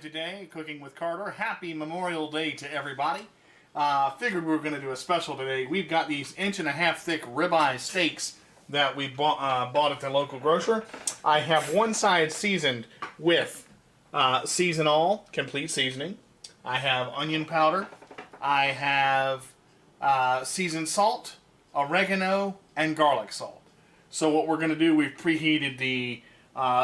today, Cooking with Carter. Happy Memorial Day to everybody. Figured we were going to do a special today. We've got these 1.5-inch thick ribeye steaks that we bought at the local grocer. I have one side seasoned with Season All complete seasoning. I have onion powder. I have seasoned salt, oregano, and garlic salt. So what we're going to do, we've preheated the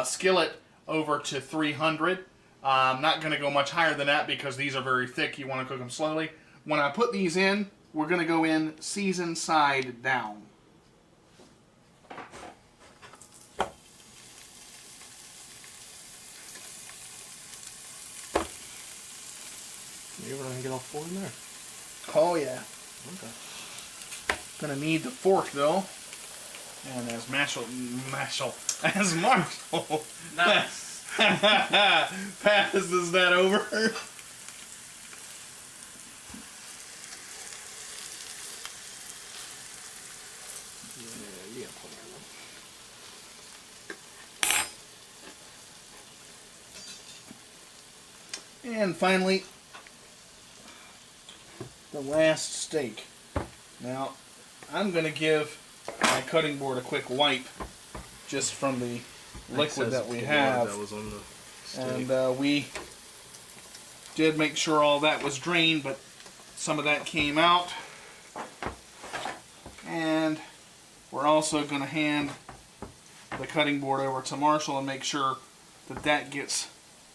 skillet over to 300. I'm not going to go much higher than that because these are very thick. You want to cook them slowly. When I put these in, we're going to go in seasoned side down. You ever gonna get all four in there? Oh yeah. Okay. Gonna need the fork though. And as Marshall Nice. passes that over. Yeah, you got plenty of them. And finally, the last steak. Now, I'm going to give my cutting board a quick wipe just from the liquid that we have. That was on the steak. And we did make sure all that was drained, but some of that came out. And we're also going to hand the cutting board over to Marshall and make sure that that gets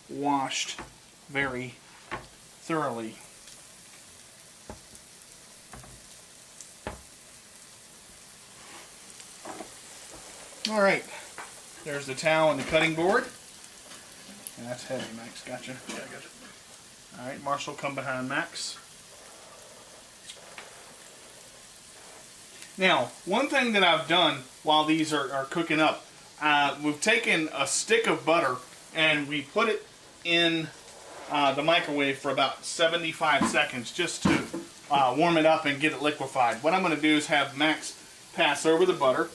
washed very thoroughly. All right, there's the towel and the cutting board. And that's heavy, Max. Gotcha. Yeah, I got it. All right, Marshall, come behind Max. Now, one thing that I've done while these are cooking up, we've taken a stick of butter and we put it in the microwave for about 75 seconds just to warm it up and get it liquefied. What I'm going to do is have Max pass over the butter.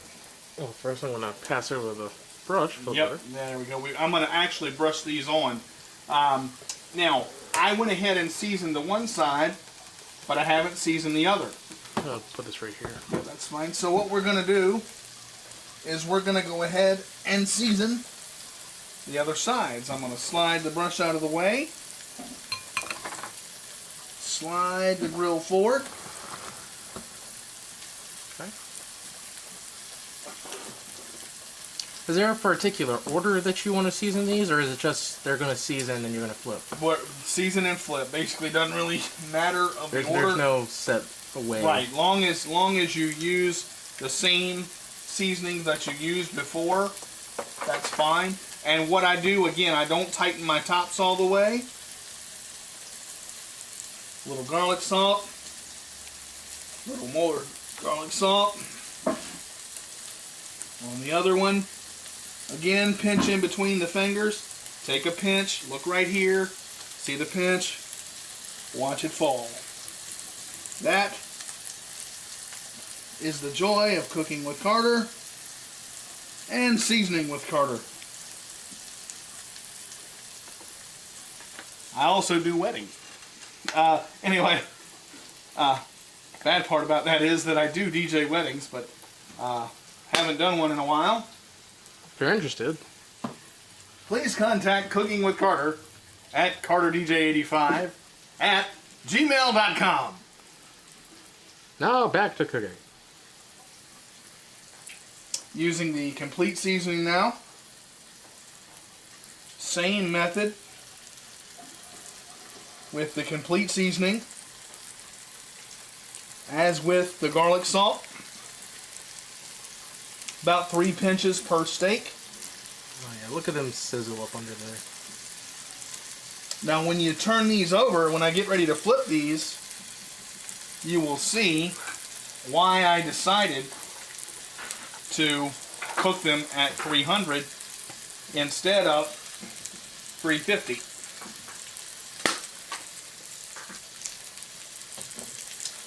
Well, first I'm gonna pass over the brush for Yep, butter. there we go. I'm going to actually brush these on. Now, I went ahead and seasoned the one side, but I haven't seasoned the other. I'll put this right here. Yeah, that's fine. So what we're going to do is we're going to go ahead and season the other sides. I'm going to slide the brush out of the way. Slide the grill forward. Okay. Is there a particular order that you want to season these, or is it just they're going to season and you're going to flip? What, season and flip. Basically doesn't really matter of the order. There's no set way. Right. Long as you use the same seasoning that you used before, that's fine. And what I do, again, I don't tighten my tops all the way. A little garlic salt. A little more garlic salt. On the other one, again, pinch in between the fingers. Take a pinch, look right here, see the pinch, watch it fall. That is the joy of cooking with Carter and seasoning with Carter. I also do weddings. Anyway, bad part about that is that I do DJ weddings, but haven't done one in a while. If you're interested, Please contact Cooking with Carter at CarterDJ85 at gmail.com. now back to cooking. Using the complete seasoning now. Same method with the complete seasoning as with the garlic salt. About 3 pinches per steak. Oh yeah, look at them sizzle up under there. Now when you turn these over, when I get ready to flip these, you will see why I decided to cook them at 300 instead of 350.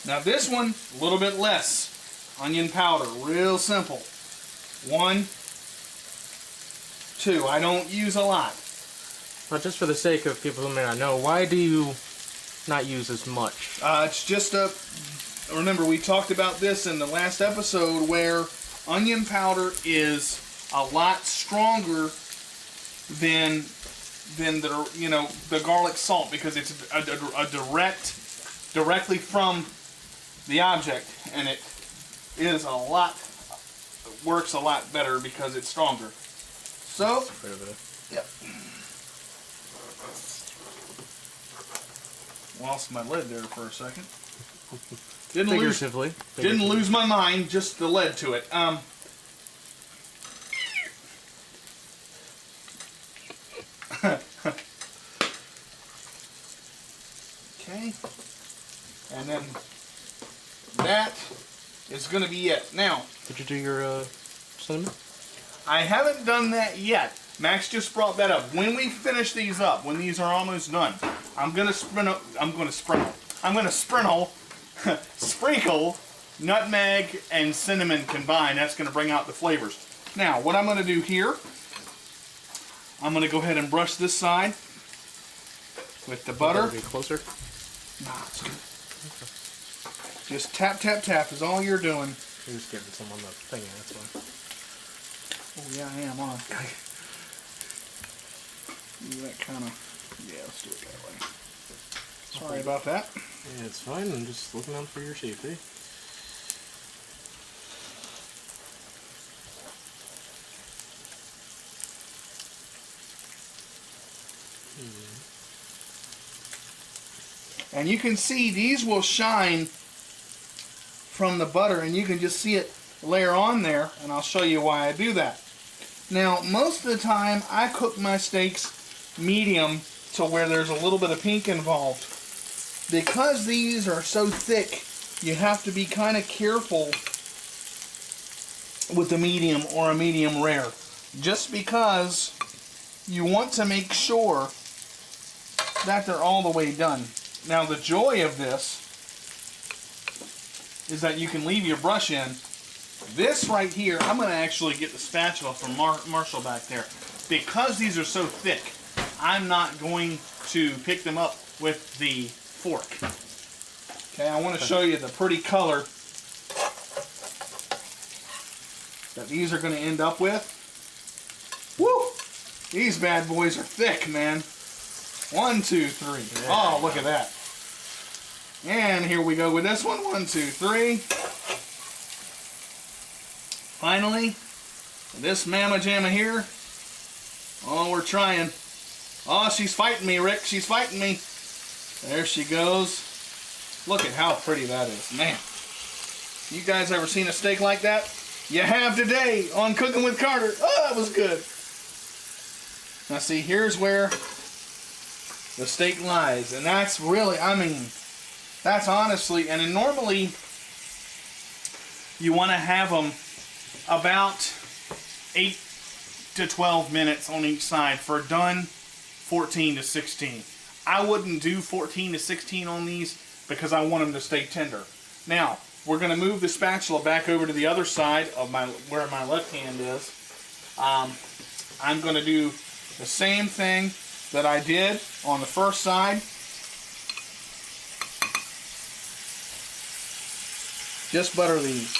Now this one, a little bit less onion powder, real simple. 1, 2. I don't use a lot. But just for the sake of people who may not know, why do you not use as much? It's just a. Remember, we talked about this in the last episode where onion powder is a lot stronger than the garlic salt because it's directly from the object, and it is works a lot better because it's stronger. So, yep. Lost my lid there for a second. Figuratively. Didn't lose my mind, just the lead to it. Okay. And then that is going to be it. Now, Did you do your cinnamon? I haven't done that yet. Max just brought that up. When we finish these up, when these are almost done, I'm gonna sprinkle nutmeg and cinnamon combined. That's gonna bring out the flavors. Now, what I'm gonna do here, I'm gonna go ahead and brush this side with the butter. Be closer. Nah, it's good. Just tap, tap, tap is all you're doing. You're just giving someone the thing, that's why. Oh yeah, I am on. That kind of, yeah, let's do it that way. Sorry about that. Yeah, it's fine. I'm just looking out for your safety. And you can see these will shine from the butter, and you can just see it layer on there, and I'll show you why I do that. Now, most of the time, I cook my steaks medium to where there's a little bit of pink involved. Because these are so thick, you have to be kind of careful with the medium or a medium rare. Just because you want to make sure that they're all the way done. Now, the joy of this is that you can leave your brush in. This right here, I'm going to actually get the spatula from Marshall back there. Because these are so thick, I'm not going to pick them up with the fork. Okay, I want to show you the pretty color that these are going to end up with. Woo! These bad boys are thick, man. 1, 2, 3. Oh, look at that. And here we go with this one. 1, 2, 3. Finally, this mamma jamma here. Oh, we're trying. Oh, she's fighting me, Rick. She's fighting me. There she goes. Look at how pretty that is. Man, you guys ever seen a steak like that? You have today on Cooking with Carter. Oh, that was good. Now see, here's where the steak lies. And that's really, I mean, that's honestly, and then normally you want to have them about 8 to 12 minutes on each side for done 14 to 16. I wouldn't do 14 to 16 on these because I want them to stay tender. Now, we're going to move the spatula back over to the other side of where my left hand is. I'm going to do the same thing that I did on the first side. Just butter these.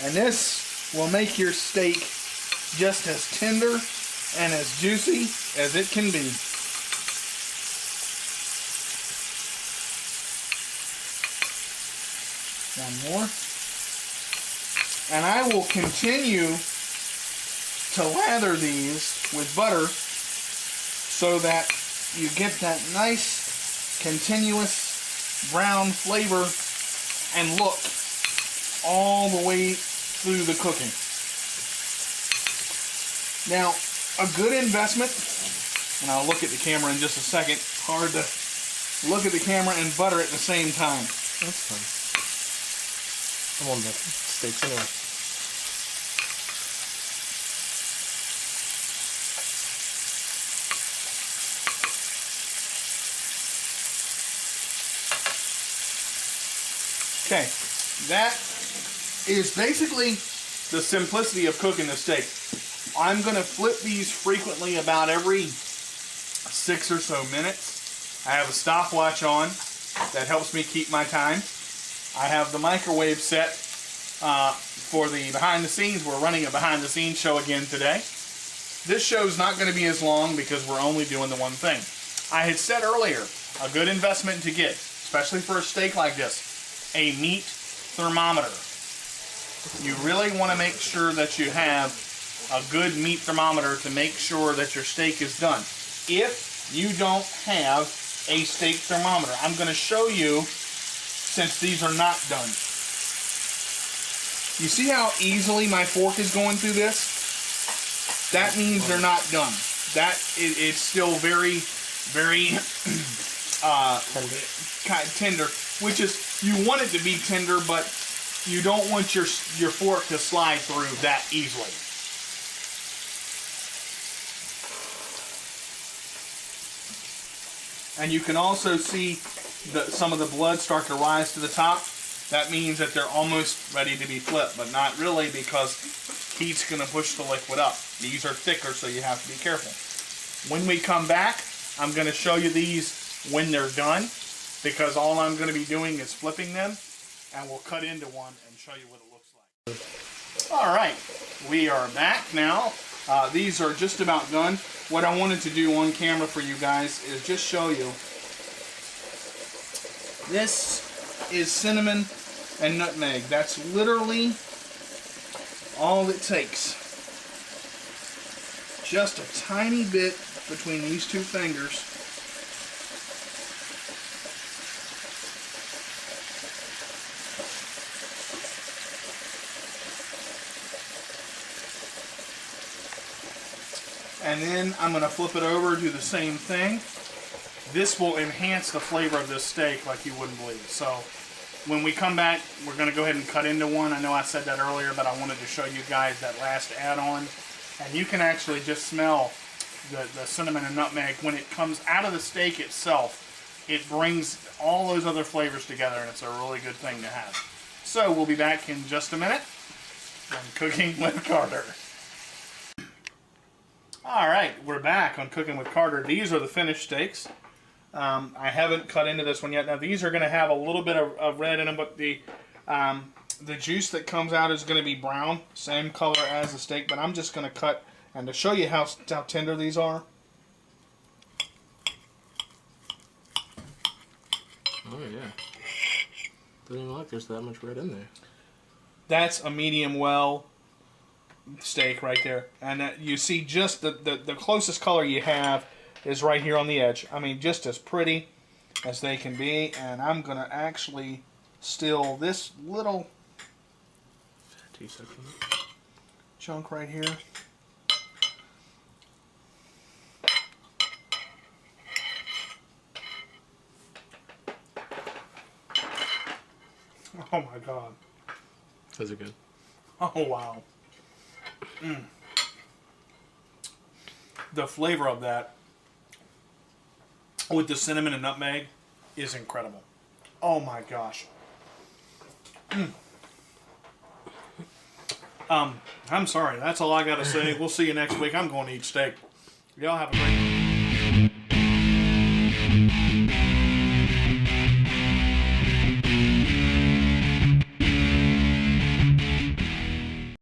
And this will make your steak just as tender and as juicy as it can be. One more. And I will continue to lather these with butter so that you get that nice continuous brown flavor and look all the way through the cooking. Now, a good investment, and I'll look at the camera in just a second. Hard to look at the camera and butter at the same time. That's fine. I'm on the steaks anyway. Okay, that is basically the simplicity of cooking the steak. I'm going to flip these frequently, about every 6 or so minutes. I have a stopwatch on that helps me keep my time. I have the microwave set for the behind the scenes. We're running a behind the scenes show again today. This show's not going to be as long because we're only doing the one thing. I had said earlier, a good investment to get, especially for a steak like this, a meat thermometer. You really want to make sure that you have a good meat thermometer to make sure that your steak is done. If you don't have a steak thermometer, I'm going to show you, since these are not done. You see how easily my fork is going through this? That means they're not done. It's still very, very tender, which is, you want it to be tender, but you don't want your fork to slide through that easily. And you can also see some of the blood start to rise to the top. That means that they're almost ready to be flipped, but not really, because heat's going to push the liquid up. These are thicker, so you have to be careful. When we come back, I'm going to show you these when they're done, because all I'm going to be doing is flipping them, and we'll cut into one and show you what it looks like. All right, we are back now. These are just about done. What I wanted to do on camera for you guys is just show you. This is cinnamon and nutmeg. That's literally all it takes. Just a tiny bit between these two fingers. And then I'm going to flip it over, do the same thing. This will enhance the flavor of this steak like you wouldn't believe. So when we come back, we're going to go ahead and cut into one. I know I said that earlier, but I wanted to show you guys that last add-on. And you can actually just smell the cinnamon and nutmeg. When it comes out of the steak itself, it brings all those other flavors together, and it's a really good thing to have. So we'll be back in just a minute on Cooking with Carter. Alright, we're back on Cooking with Carter. These are the finished steaks. I haven't cut into this one yet. Now these are going to have a little bit of red in them, but the juice that comes out is going to be brown, same color as the steak, but I'm just going to cut, and to show you how tender these are. Oh yeah. Doesn't even look like there's that much red in there. That's a medium well steak right there, and you see just the closest color you have is right here on the edge. I mean, just as pretty as they can be. And I'm gonna actually still this little chunk right here. Oh my God, those are good. oh wow. The flavor of that with the cinnamon and nutmeg is incredible. Oh my gosh. I'm sorry. That's all I got to say. We'll see you next week. I'm going to eat steak. Y'all have a great